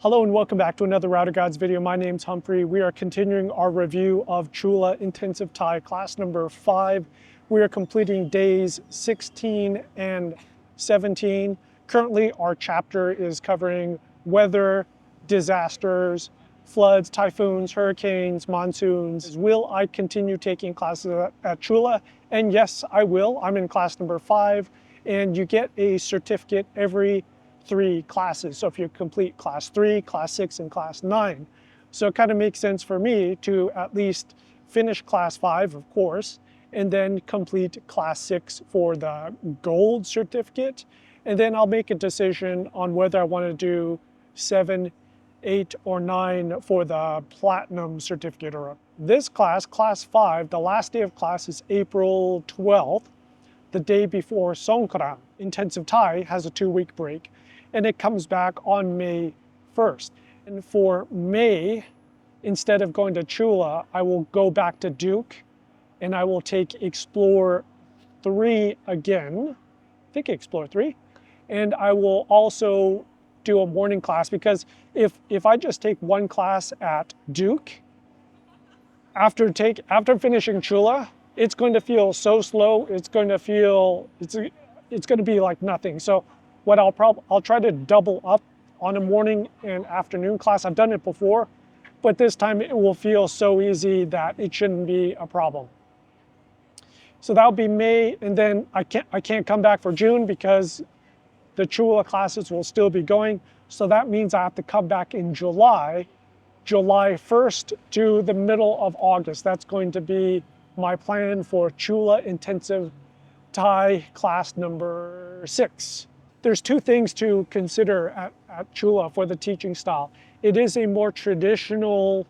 Hello and welcome back to another Router Guides video. My name's Humphrey. We are continuing our review of Chula Intensive Thai class number 5. We are completing days 16 and 17. Currently our chapter is covering weather, disasters, floods, typhoons, hurricanes, monsoons. Will I continue taking classes at Chula? And yes, I will. I'm in class number 5 and you get a certificate every 3 classes. So if you complete class 3, class 6, and class 9. So it kind of makes sense for me to at least finish class 5, of course, and then complete class 6 for the gold certificate. And then I'll make a decision on whether I want to do 7, 8, or 9 for the platinum certificate. Or this class, class 5, the last day of class is April 12th, the day before Songkran. Intensive Thai has a 2-week break, and it comes back on May 1st. And for May, instead of going to Chula, I will go back to Duke and I will take Explore 3 again. I think Explore 3. And I will also do a morning class, because if I just take one class at Duke, after finishing Chula, it's going to feel so slow. It's going to be like nothing. So what I'll try to double up on a morning and afternoon class. I've done it before, but this time it will feel so easy that it shouldn't be a problem. So that'll be May, and then I can't come back for June because the Chula classes will still be going. So that means I have to come back in July 1st to the middle of August. That's going to be my plan for Chula Intensive Thai class number 6. There's 2 things to consider at Chula for the teaching style. It is a more traditional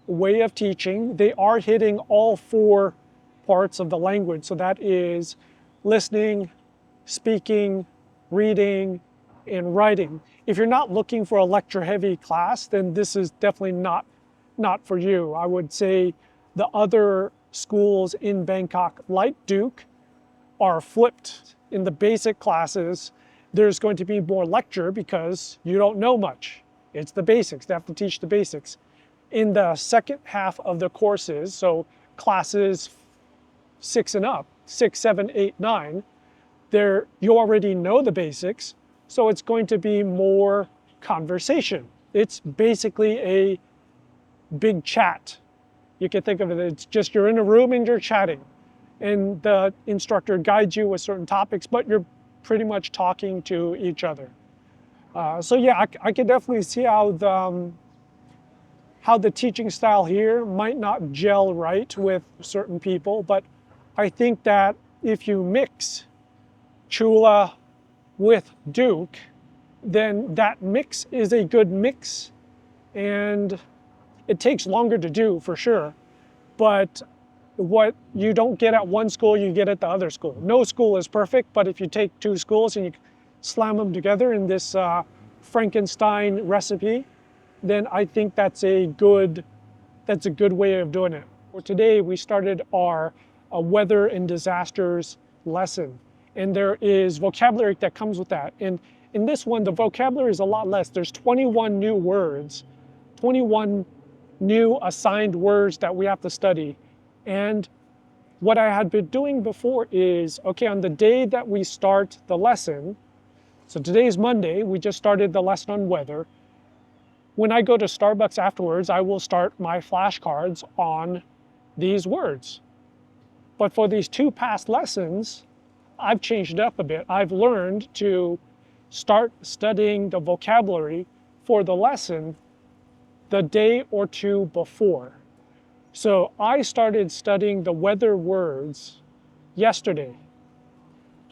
way of teaching. They are hitting all 4 parts of the language. So that is listening, speaking, reading, and writing. If you're not looking for a lecture-heavy class, then this is definitely not for you. I would say the other schools in Bangkok, like Duke, are flipped. In the basic classes, there's going to be more lecture because you don't know much. It's the basics. They have to teach the basics. In the second half of the courses, so classes 6 and up, 6, 7, 8, 9, you already know the basics, so it's going to be more conversation. It's basically a big chat. You can think of it, it's just you're in a room and you're chatting, and the instructor guides you with certain topics, but you're pretty much talking to each other. So yeah, I can definitely see how the teaching style here might not gel right with certain people, but I think that if you mix Chula with Duke, then that mix is a good mix, and it takes longer to do for sure, but what you don't get at one school, you get at the other school. No school is perfect, but if you take 2 schools and you slam them together in this Frankenstein recipe, then I think that's a good way of doing it. For today, we started our weather and disasters lesson, and there is vocabulary that comes with that. And in this one, the vocabulary is a lot less. There's 21 new words, 21 new assigned words that we have to study. And what I had been doing before is, okay, on the day that we start the lesson, so today's Monday, we just started the lesson on weather. When I go to Starbucks afterwards, I will start my flashcards on these words. But for these 2 past lessons, I've changed it up a bit. I've learned to start studying the vocabulary for the lesson the day or 2 before. So I started studying the weather words yesterday.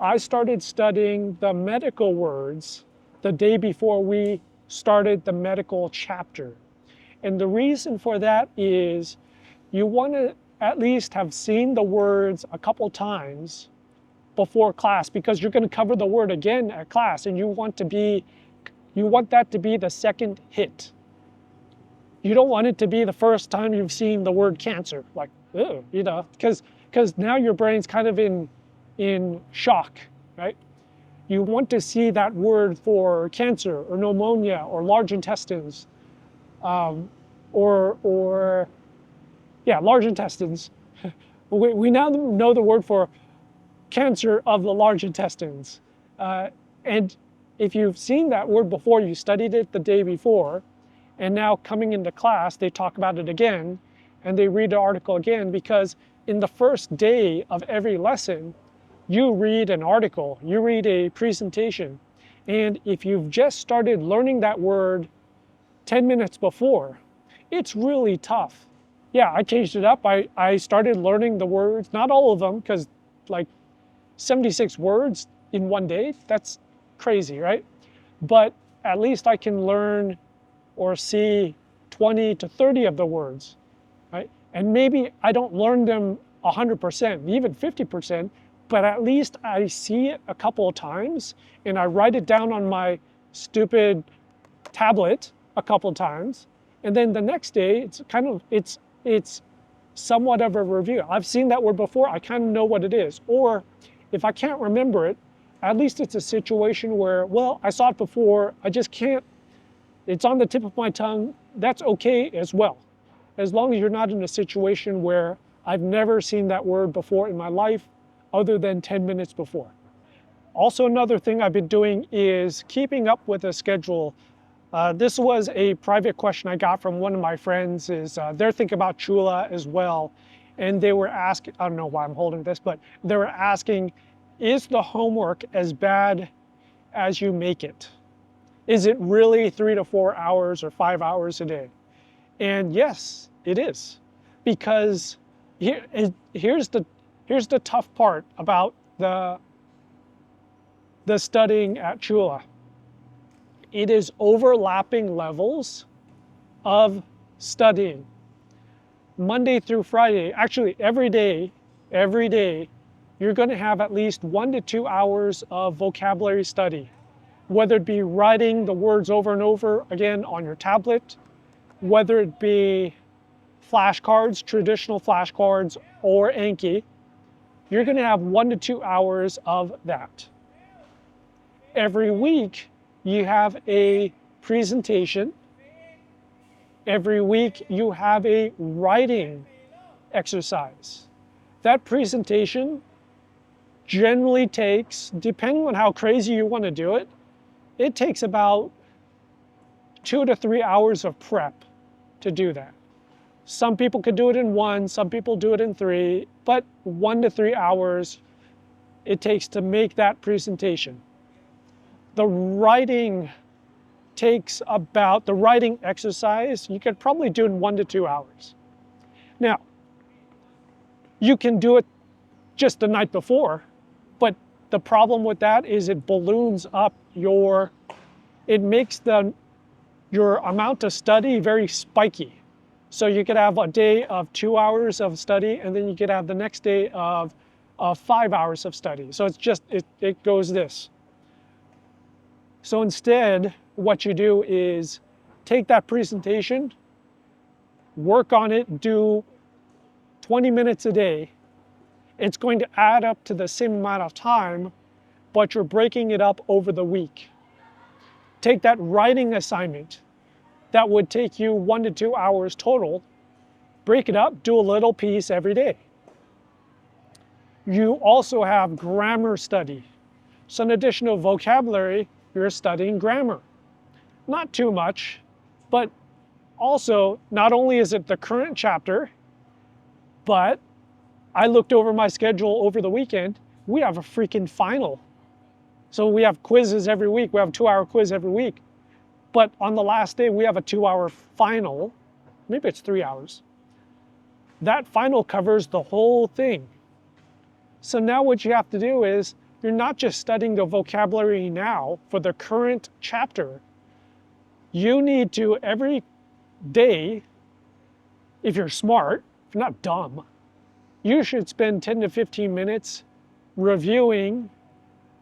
I started studying the medical words the day before we started the medical chapter. And the reason for that is you want to at least have seen the words a couple times before class, because you're going to cover the word again at class, and you want that to be the second hit. You don't want it to be the first time you've seen the word cancer, like, oh, because now your brain's kind of in shock, right? You want to see that word for cancer or pneumonia or large intestines, large intestines. We now know the word for cancer of the large intestines. And if you've seen that word before, you studied it the day before, and now coming into class, they talk about it again, and they read the article again, because in the first day of every lesson, you read an article, you read a presentation, and if you've just started learning that word 10 minutes before, it's really tough. Yeah, I changed it up. I started learning the words, not all of them, because like 76 words in one day, that's crazy, right? But at least I can learn or see 20 to 30 of the words, right? And maybe I don't learn them 100%, even 50%, but at least I see it a couple of times and I write it down on my stupid tablet a couple of times. And then the next day, it's somewhat of a review. I've seen that word before, I kind of know what it is. Or if I can't remember it, at least it's a situation where, well, I saw it before, I just can't, it's on the tip of my tongue, that's okay as well. As long as you're not in a situation where I've never seen that word before in my life, other than 10 minutes before. Also, another thing I've been doing is keeping up with a schedule. This was a private question I got from one of my friends, is they're thinking about Chula as well. And they were asking, I don't know why I'm holding this, but they were asking, is the homework as bad as you make it? Is it really 3 to 4 hours or 5 hours a day? And yes, it is. Because here's the tough part about the studying at Chula. It is overlapping levels of studying. Monday through Friday, actually every day, you're going to have at least 1 to 2 hours of vocabulary study. Whether it be writing the words over and over again on your tablet, whether it be flashcards, traditional flashcards, or Anki, you're going to have 1 to 2 hours of that. Every week, you have a presentation. Every week, you have a writing exercise. That presentation generally takes, depending on how crazy you want to do it, it takes about 2 to 3 hours of prep to do that. Some people could do it in 1, some people do it in 3, but 1 to 3 hours it takes to make that presentation. The writing exercise, you could probably do in 1 to 2 hours. Now, you can do it just the night before, but the problem with that is it balloons up it makes your amount of study very spiky. So you could have a day of 2 hours of study, and then you could have the next day of 5 hours of study. So it goes this. So instead, what you do is take that presentation, work on it, do 20 minutes a day. It's going to add up to the same amount of time, but you're breaking it up over the week. Take that writing assignment that would take you 1 to 2 hours total, break it up, do a little piece every day. You also have grammar study. So in addition to vocabulary, you're studying grammar. Not too much, but also not only is it the current chapter, but I looked over my schedule over the weekend, we have a freaking final. So we have quizzes every week, we have a 2-hour quiz every week. But on the last day, we have a 2-hour final. Maybe it's 3 hours. That final covers the whole thing. So now what you have to do is, you're not just studying the vocabulary now for the current chapter. You need to, every day, if you're smart, if you're not dumb, you should spend 10 to 15 minutes reviewing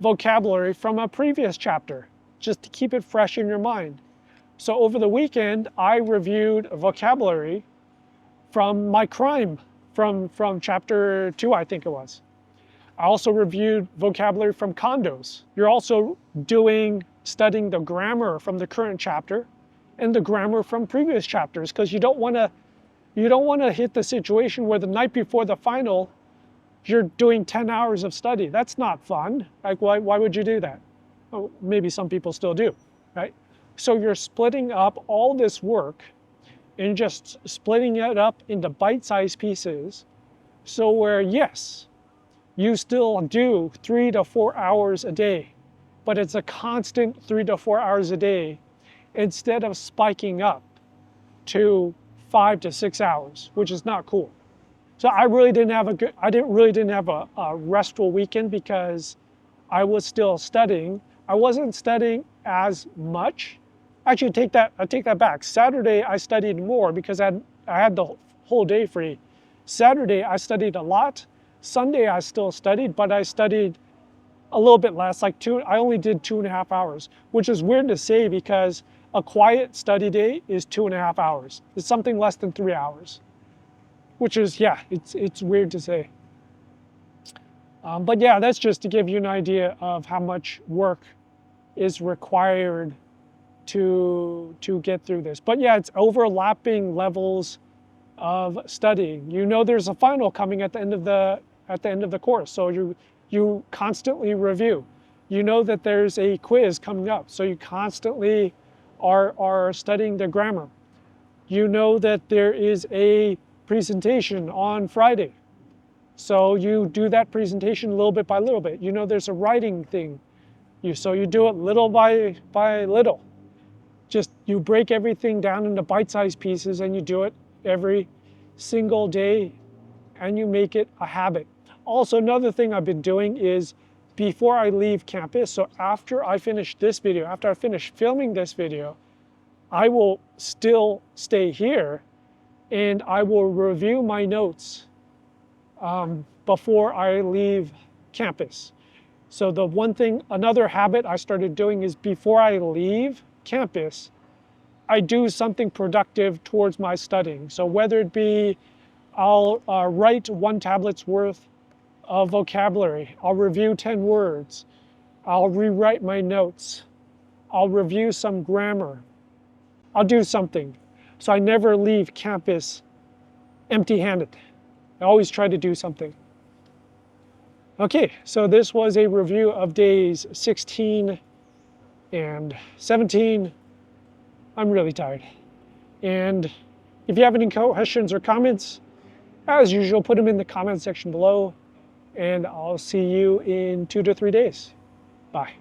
vocabulary from a previous chapter, just to keep it fresh in your mind. So over the weekend, I reviewed vocabulary from my crime, from chapter 2, I think it was. I also reviewed vocabulary from condos. You're also studying the grammar from the current chapter and the grammar from previous chapters, because you don't want to hit the situation where the night before the final you're doing 10 hours of study. That's not fun. Like, why would you do that? Oh, maybe some people still do, right? So you're splitting up all this work and just splitting it up into bite-sized pieces. So where, yes, you still do 3 to 4 hours a day, but it's a constant 3 to 4 hours a day instead of spiking up to 5 to 6 hours, which is not cool. So I really didn't have a restful weekend because I was still studying. I wasn't studying as much. Actually, I take that back. Saturday I studied more because I had the whole day free. Saturday I studied a lot. Sunday I still studied, but I studied a little bit less, I only did 2.5 hours, which is weird to say because a quiet study day is 2.5 hours. It's something less than 3 hours, which is, yeah, it's weird to say. But yeah, that's just to give you an idea of how much work is required to get through this. But yeah, it's overlapping levels of studying. You know there's a final coming at the end of the course, so you constantly review. You know that there's a quiz coming up, so you constantly are studying the grammar. You know that there is a presentation on Friday, so you do that presentation little bit by little bit. You know there's a writing thing, so you do it little by little. Just you break everything down into bite-sized pieces and you do it every single day and you make it a habit. Also, another thing I've been doing is before I leave campus, so after I finish this video, after I finish filming this video, I will still stay here and I will review my notes before I leave campus. So another habit I started doing is before I leave campus, I do something productive towards my studying. So whether it be I'll write 1 tablet's worth of vocabulary, I'll review 10 words, I'll rewrite my notes, I'll review some grammar, I'll do something. So I never leave campus empty-handed. I always try to do something. Okay, so this was a review of days 16 and 17. I'm really tired. And if you have any questions or comments, as usual, put them in the comment section below. And I'll see you in 2 to 3 days. Bye.